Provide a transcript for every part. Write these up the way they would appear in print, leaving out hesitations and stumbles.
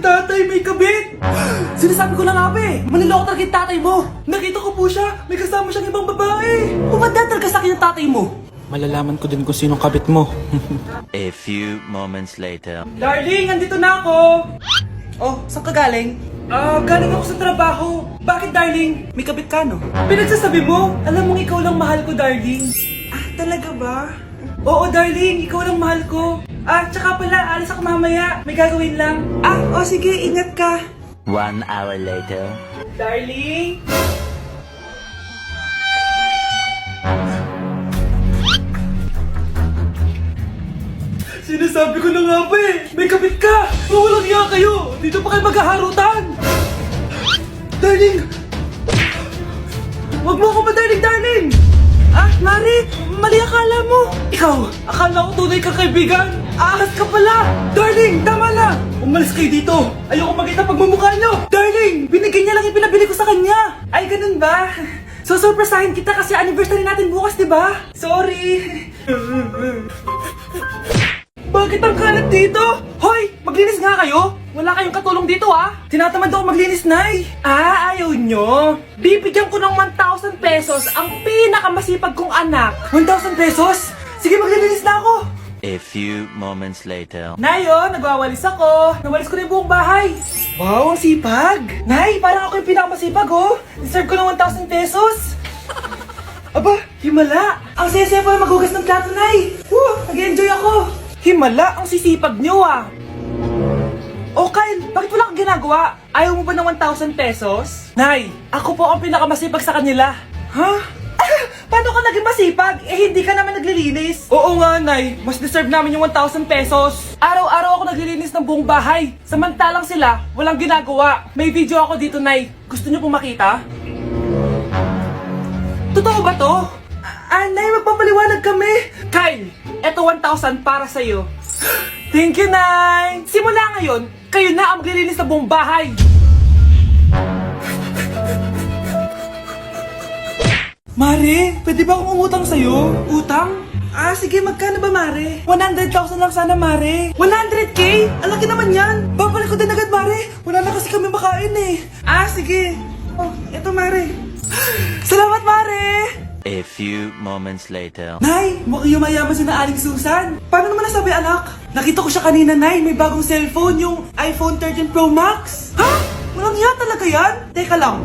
tatay may kabit! Sinasabi ko na nga ba eh, maniloko talaga yung tatay mo! Nakita ko po siya, may kasama siyang ibang babae! Pumadaan talaga sa akin yung tatay mo! Malalaman ko din kung sinong kabit mo. A few moments later. Darling, andito na ako! Oh, saan ka galing? Galing ako sa trabaho. Bakit, darling? May kabit ka, no? Pinagsasabi mo, alam mong ikaw lang mahal ko, darling. Ah, talaga ba? Oo, darling, ikaw lang mahal ko. Tsaka pala, alis ako mamaya. May gagawin lang. Sige, ingat ka. 1 hour later. Darling? Sinasabi ko na nga ba eh, may kabit ka! Walang iya kayo! Dito pa kayo maghaharutan! Darling! Wag mo ako darling! Mari! Mali akala mo! Ikaw, akala ko tunay kang kaibigan! Ahas ka pala! Darling, tama na! Umalis kayo dito! Ayoko makita pagmumukha nyo! Darling, binigyan niya lang yung pinabili ko sa kanya! Ay, ganun ba? So, surpresahin kita kasi anniversary natin bukas, di ba? Sorry! Bakit ang kalat dito? Hoy! Maglinis nga kayo! Wala kayong katulong dito Tinatamad ako maglinis, Nay! Ayaw nyo? Bibigyan ko ng 1,000 pesos ang pinakamasipag kong anak! 1,000 pesos? Sige, maglilinis na ako! A few moments later. Nay, nagwawalis ako! Nawalis ko na yung buong bahay! Wow, ang sipag! Nay, parang ako yung pinakamasipag, Deserve ko ng 1,000 pesos! Aba, himala! Ang saya-saya pala maghugas ng plato, Nay! Nag-enjoy ako! Himala, ang sisipag nyo Oh, Kyle, bakit wala kang ginagawa? Ayaw mo ba ng 1,000 pesos? Nay, ako po ang pinakamasipag sa kanila. Ha? Paano ka naging masipag? Hindi ka naman naglilinis. Oo nga, Nay. Mas deserve namin yung 1,000 pesos. Araw-araw ako naglilinis ng buong bahay. Samantalang sila, walang ginagawa. May video ako dito, Nay. Gusto niyo pong makita? Totoo ba to? Nay, magpapaliwanag kami. Kyle, eto 1,000 para sa'yo. Thank you, Nay! Simula ngayon, kayo na ang maglilinis ng buong bahay! Mare, pwede ba akong umutang sa'yo? Utang? Sige, magkano ba, Mare? 100,000 lang sana, Mare. 100K? Ang laki naman yan! Babalik ko din agad, Mare. Wala na kasi kami makain eh. Sige. Oh, eto, Mare. Salamat, Mare! A few moments later. Nay, mukhang yumayaman si na Aling Susan. Paano naman nasabi, anak? Nakita ko siya kanina, Nay. May bagong cellphone, yung iPhone 13 Pro Max. Ha? Walang iya talaga yan? Teka lang.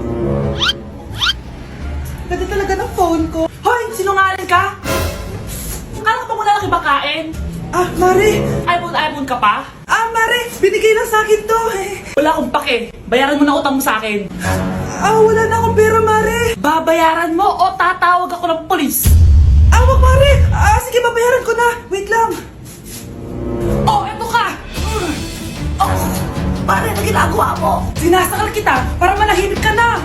Ganda talaga ng phone ko. Hoy, sinungaling ka? Kala ko pa muna nakibakain. Mare. iPhone ka pa? Mare, binigay lang sa akin to. Wala akong pake. Bayaran mo na utang mo sa akin. Wala na akong pera, Mare. Babayaran mo o tatawag ako ng polis? Wag, Mare. Sige, babayaran ko na. Wait lang. Eto ka. Mare, ano ginagawa mo? Sinasakal kita para manahimik ka na.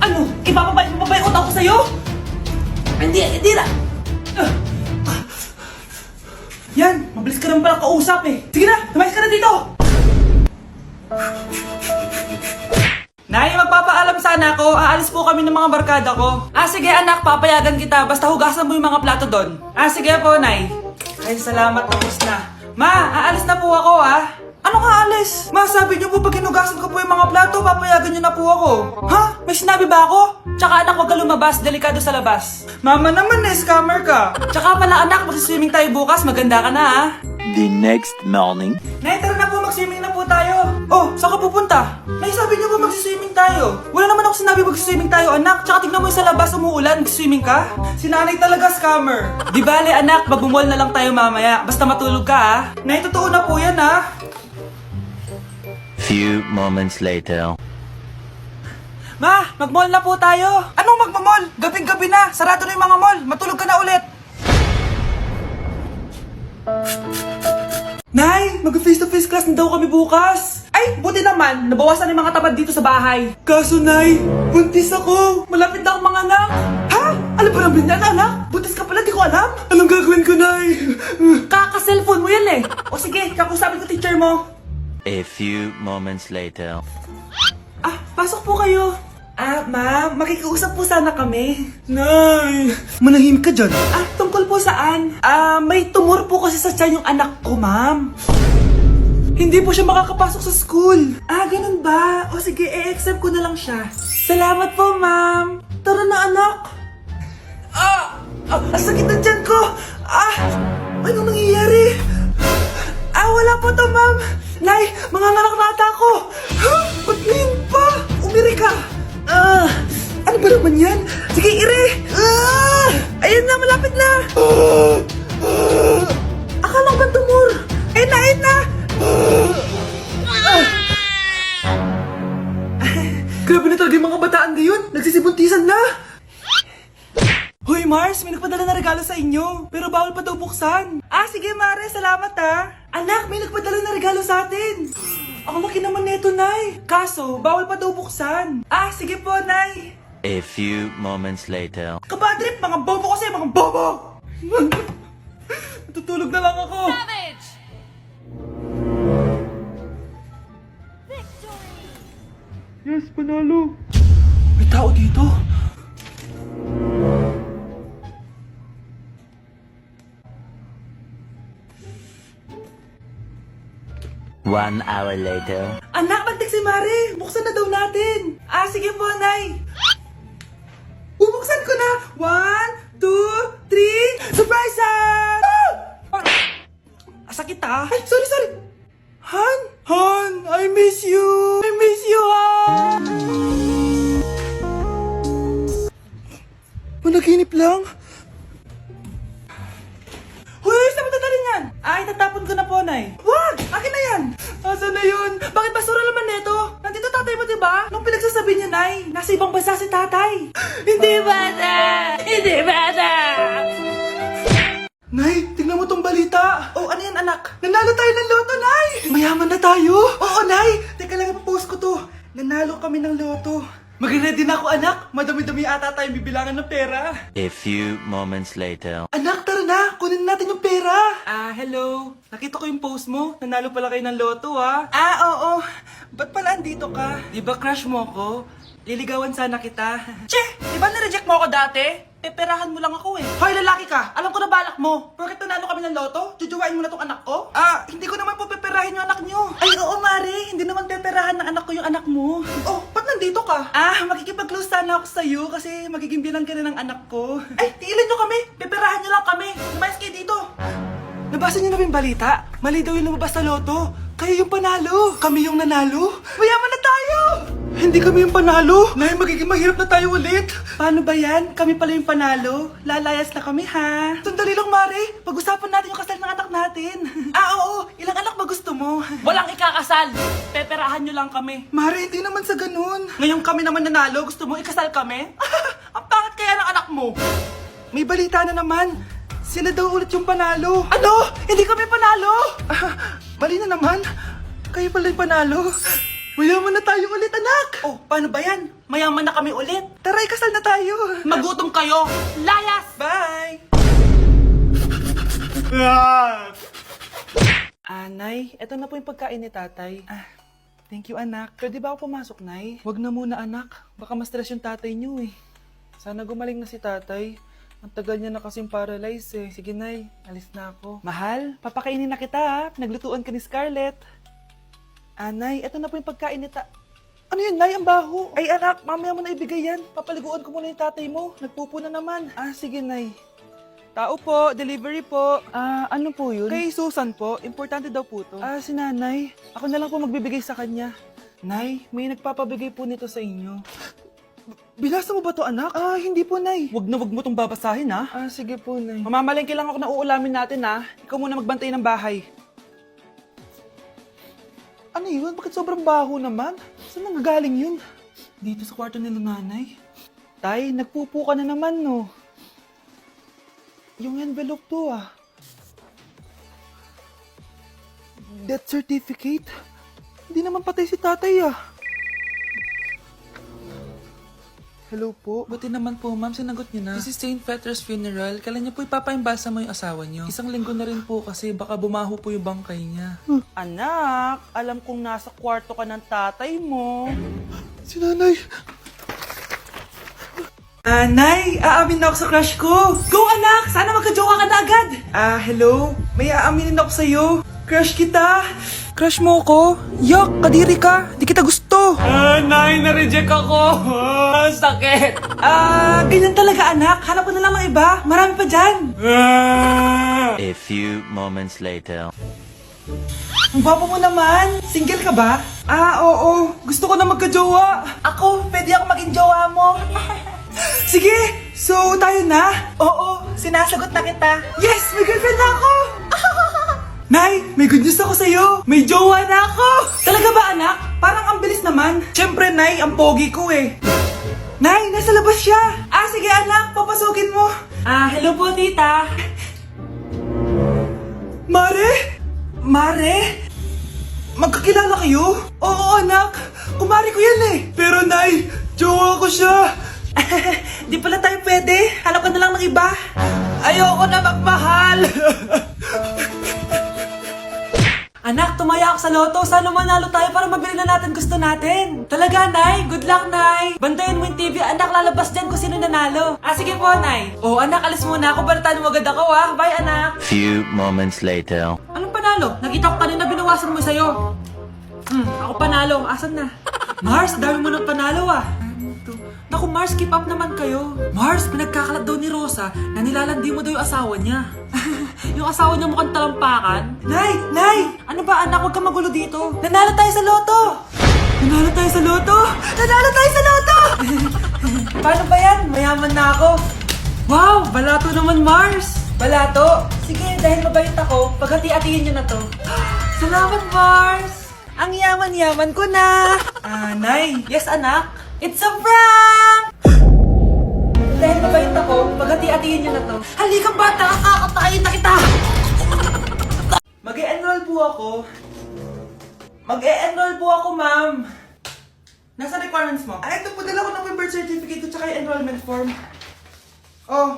Ano? Ibababay mo ba yung utang ko sa'yo? Hindi na. Yan, mabilis ka naman pala kausap eh. Sige na, tumayos ka na dito. Nay, magpapaalam sana ako. Aalis po kami ng mga barkada ko. Sige anak, papayagan kita. Basta hugasan mo yung mga plato doon. Sige po, Nay. Ay, salamat, tapos na. Ma, aalis na po ako Ano nga alis? Ma, sabi niyo po pag hinugasan ko po yung mga plato, papayagan niyo na po ako. Ha? May sinabi ba ako? Tsaka anak, huwag ka lumabas. Delikado sa labas. Mama naman scammer ka. Tsaka pala anak, magsiswimming tayo bukas. Maganda ka na The next morning. Nay, tara na po, mag-swimming na po tayo. Saan ka pupunta? Nay, sabi niyo po mag-swimming tayo. Wala naman ako sinabi mag-swimming tayo, anak. Tsaka tignan mo yung sa labas, umuulan, mag-swimming ka. Si nanay talaga scammer. Di bale, anak, mag-mall na lang tayo mamaya. Basta matulog ka, Nay, totoo na po yan, Few moments later. Ma, mag-mall na po tayo. Anong mag-mall? Gabing-gabi na. Sarado na yung mga mall. Matulog ka na ulit. Nay, mag-face-to-face class na daw kami bukas. Ay, buti naman. Nabawasan yung mga tamad dito sa bahay. Kaso, Nay, buntis ako. Malapit na akong mga anak. Ha? Alam ba namin yan, anak? Buntis ka pala, di ko alam. Anong gagawin ko, Nay? Kaka-cellphone mo yan sige, kakusapin ko teacher mo. A few moments later. Pasok po kayo. Ma'am, makikiusap po sana kami. Nay, manahimik ka dyan. Tungkol po saan? May tumor po kasi sa tiyan yung anak ko, ma'am. Hindi po siya makakapasok sa school. Ah, ganun ba? O sige, i-accept ko na lang siya. Salamat po, ma'am. Tara na, anak. Ang sakit na tiyan ko. Anong nangyayari? Wala po to, ma'am. Nay, manganganak na ata ako. Ba't ngayon pa? Umiri ka. Ano ba naman yan? Sige, ire. Ayun na, malapit na. Akala ko ba tumor? Ayun na. Grabe na talaga yung mga bataan ngayon. Nagsisibuntisan na. Hoy Mars, may nagpadala na regalo sa inyo. Pero bawal pa daw buksan. Sige Mare, salamat Anak, may nagpadala na regalo sa atin. Ang laki naman neto, Nay. Kaso, bawal pa daw buksan. Sige po, Nay. A few moments later. Kabadrip, mga bobo kasi, mga bobo! Tutulog na lang ako. Savage! Yes, panalo. May tao dito. One hour later. Anak, bagtik si Mare. Buksan na daw natin. Sige po, Nay. Bubuksan ko na. 1, 2, 3. Surprise! Sakit Ay, sorry. Han, I miss you. Han. Panaginip lang. Hoy, saan mo dadalhin yan? Itatapon ko na po, Nay. Wag! Akin na yan! Asan na yun? Bakit basura naman neto? Nandito tatay mo, diba? Nung pinagsasabi niya, Nay, nasa ibang bansa si tatay. Hindi bata! Nay, tingnan mo tong balita. Ano yan, anak? Nanalo tayo ng loto, Nay! Mayaman na tayo? Oo, Nay! Teka lang, ipapost ko to. Nanalo kami ng loto. Mag-ready na ako, anak. Madami-dami ata tayong bibilangan ng pera. A few moments later. Anak, tara na! Kunin natin yung pera! Hello. Nakita ko yung post mo. Nanalo pala kayo ng loto, oo. Ba't pala andito ka? Di ba crush mo ko? Liligawan sana kita. Che! Di ba na-reject mo ako dati? Peperahan mo lang ako Hoy, lalaki ka! Alam ko na balak mo. Porket nanalo kami ng loto, jujuwain mo na tong anak ko? Hindi ko naman po peperahin yung anak nyo. Ay, oo, Mare. Hindi naman peperahan ng anak ko yung anak mo. Ba't nandito ka? Makikipag-close sana ako sa'yo kasi magiging bilang ka na ng anak ko. Ay, tiilan nyo kami. Peperahan nyo lang kami. Lumayas kayo dito. Nabasa niyo na ba yung balita? Mali daw yung lumabas sa loto. Kayo yung panalo. Kami yung nanalo. Mayaman na tayo! Hindi kami yung panalo. Nay, magiging mahirap na tayo ulit. Paano ba yan? Kami pala yung panalo. Lalayas na kami, ha? Sandali lang, Mare. Pag-usapan natin yung kasal ng anak natin. Oo. Ilang anak ba gusto mo? Walang ikakasal. Peperahan nyo lang kami. Mare, hindi naman sa ganun. Ngayong kami naman nanalo, gusto mo ikasal kami? Ang pangit kaya ng anak mo. May balita na naman. Sila daw ulit yung panalo. Ano? Hindi kami panalo! Mali na naman. Kayo pala yung panalo. Mayaman na tayo ulit, anak! Paano ba yan? Mayaman na kami ulit. Tara, ikasal na tayo. Magutom kayo. Layas! Bye! Nay, eto na po yung pagkain ni tatay. Thank you, anak. Pwede ba ako pumasok, Nay? Wag na muna, anak. Baka ma-stress yung tatay niyo Sana gumaling na si tatay. Ang tagal niya na kasing paralyzed Sige, Nay. Alis na ako. Mahal, papakainin na kita Naglutuan ka ni Scarlett. Nay, eto na po yung pagkain ni Ano yun, Nay? Ang baho. Ay, anak, mamaya mo na ibigay yan. Papaliguan ko muna yung tatay mo. Nagpupo na naman. Sige, Nay. Tao po, delivery po. Ano po yun? Kay Susan po, importante daw po to. Si Nanay. Ako na lang po magbibigay sa kanya. Nay, may nagpapabigay po nito sa inyo. Binasa mo ba to, anak? Hindi po, Nay. Wag mo tong babasahin, sige po, Nay. Mamamalengke lang ako na uulamin natin, Ikaw muna magbantay ng bahay. Ano yun? Bakit sobrang baho naman? Saan nanggagaling yun? Dito sa kwarto nila nanay. Tay, nagpupo ka na naman, no? Yung envelope to, Death certificate? Hindi naman patay si tatay, Hello po. Buti naman po, ma'am. Sinagot niyo na. This is St. Peter's Funeral. Kailan niyo po ipapaimbasa mo yung asawa niyo? Isang linggo na rin po kasi baka bumaho po yung bangkay niya. Anak, alam kong nasa kwarto ka ng tatay mo. Si nanay. Nay, aamin na ako sa crush ko. Go, anak! Sana magka-jowa ka na agad. Hello? May aaminin ako sa'yo. Crush kita. Crush mo ko? Yak, kadiri ka. Di kita gusto. Nay, na-reject ako. Sakit. Ganyan talaga anak. Hanap ko na lang ng iba. Marami pa dyan. A few moments later. Ang baba mo naman. Single ka ba? Oo. Gusto ko na magka-jowa. Ako, pwede ako maging jowa mo. Sige, so tayo na? Oo, sinasagot na kita. Yes, may girlfriend na ako. Nay, may good news ako sa'yo. May jowa na ako. Talaga ba anak? Parang ang bilis naman. Siyempre, Nay, ang pogi ko eh. Nay, nasa labas siya. Sige anak, papasukin mo. Hello po tita. Mare? Mare? Magkakilala kayo? Oo anak, kumari ko yan eh. Pero Nay, jowa ko siya. Di pala tayo pwede. Hanap ka na lang ng iba. Ayoko na magmahal. Anak, tumaya ako sa loto. Sana manalo tayo para mabili na natin gusto natin. Talaga, Nay? Good luck, Nay. Bantayan mo yung TV. Anak, lalabas dyan kung sino nanalo. Sige po, Nay. Anak, alis muna ako. Balitaan mo agad ako, Bye, anak. Few moments later. Anong panalo? Nakita ko kanina binawasan mo sa'yo. Ako panalo. Asan na? Mars, dami mo nang panalo, Naku, Mars, keep up naman kayo. Mars, pinagkakalat daw ni Rosa na nilalandi mo daw yung asawa niya. Yung asawa niya mukhang talampakan. Nay! Ano ba anak? Huwag ka magulo dito. Nanalo tayo sa loto! Nanalo tayo sa loto! Nanalo tayo sa loto! Paano ba yan? Mayaman na ako. Wow! Balato naman, Mars! Balato? Sige, dahil mabait ako, paghati-hatiin niyo na to. Salamat, Mars! Ang yaman-yaman ko na! Nay! Yes, anak? It's a prank! Dahil mabait ako, paghati-hatiin niyo na to. Halika bata, kakatayin na kita! Mag-e-enroll po ako. Mag-e-enroll po ako, ma'am. Nasa requirements mo? Ito po, dala ko ng birth certificate ko tsaka yung enrollment form.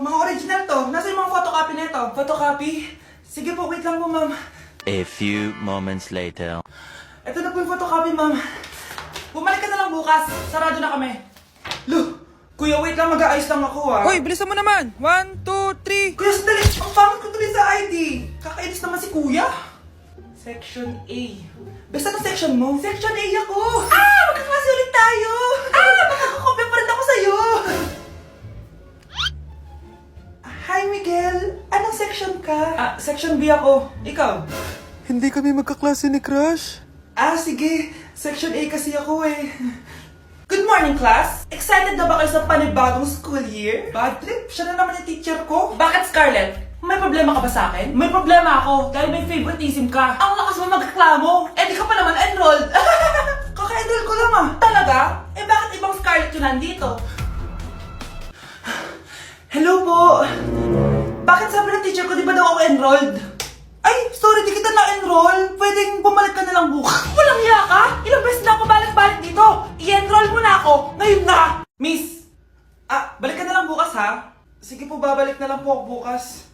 Mga original to. Nasa yung mga photocopy na ito? Photocopy? Sige po, wait lang po, ma'am. A few moments later. Ito na po yung photocopy, ma'am. Bumalik ka na lang bukas. Sarado na kami. Kuya, wait lang. Mag-aayos lang ako, Hoy, bilisan mo naman! 1, 2, 3! Kuya, sandali. Ang pangit ko tuloy sa ID. Kakainis naman si Kuya. Section A. Basta na section mo? Section A ako. Magkaklase ulit tayo. Makakakopya pa rin ako sa'yo. Hi, Miguel. Anong section ka? Section B ako. Ikaw? Hindi kami magkaklase ni Crush. Sige. Section A kasi ako eh. Good morning, class! Excited na ba kayo sa panibagong school year? Bad trip, siya na naman yung teacher ko. Bakit, Scarlett? May problema ka ba sa akin? May problema ako dahil may favoritism ka. Ang lakas mo magreklamo. Di ka pa naman enrolled. Kaka-enroll ko lang Talaga? Bakit ibang Scarlett yun nandito? Hello po! Bakit sabi ng teacher ko di ba daw ako enrolled? Sorry, di kita na-enroll. Pwedeng bumalik ka na lang bukas. Walang hiya ka? Ilang beses na ako balik-balik dito. I-enroll mo na ako. Ngayon na. Miss, balik ka na lang bukas ha? Sige po, babalik na lang po ako bukas.